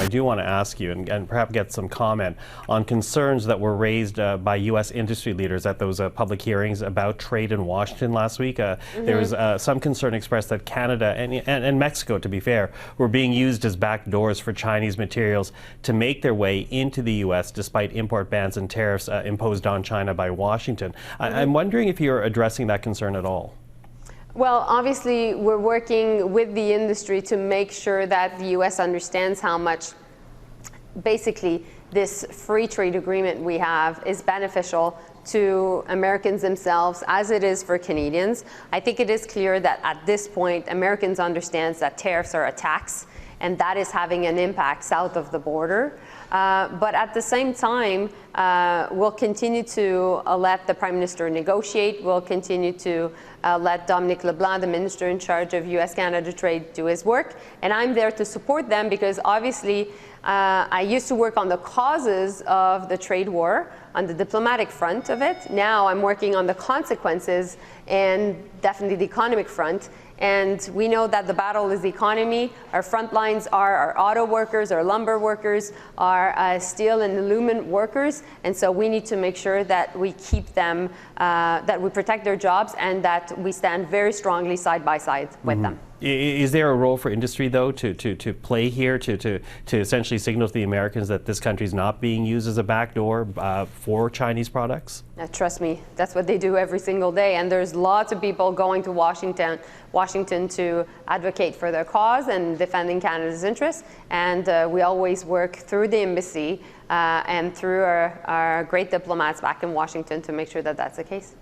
I do want to ask you and perhaps get some comment on concerns that were raised by U.S. industry leaders at those public hearings about trade in Washington last week. There was some concern expressed that Canada and Mexico, to be fair, were being used as backdoors for Chinese materials to make their way into the U.S. despite import bans and tariffs imposed on China by Washington. I'm wondering if you're addressing that concern at all. Well, obviously, we're working with the industry to make sure that the U.S. understands how much basically this free trade agreement we have is beneficial to Americans themselves as it is for Canadians. I think it is clear that at this point, Americans understand that tariffs are a tax, and that is having an impact south of the border. But at the same time, we'll continue to let the Prime Minister negotiate. We'll continue to let Dominic LeBlanc, the Minister in charge of U.S.-Canada trade, do his work. And I'm there to support them because obviously I used to work on the causes of the trade war, on the diplomatic front of it. Now I'm working on the consequences and definitely the economic front. And we know that the battle is the economy. Our front lines are our auto workers, our lumber workers, our steel and aluminum workers. And so we need to make sure that we keep them, that we protect their jobs, and that we stand very strongly side by side with them. Is there a role for industry, though, to play here, to essentially signal to the Americans that this country is not being used as a backdoor for Chinese products? Trust me, that's what they do every single day. And there's lots of people going to Washington to advocate for their cause and defending Canada's interests. And we always work through the embassy and through our great diplomats back in Washington to make sure that that's the case.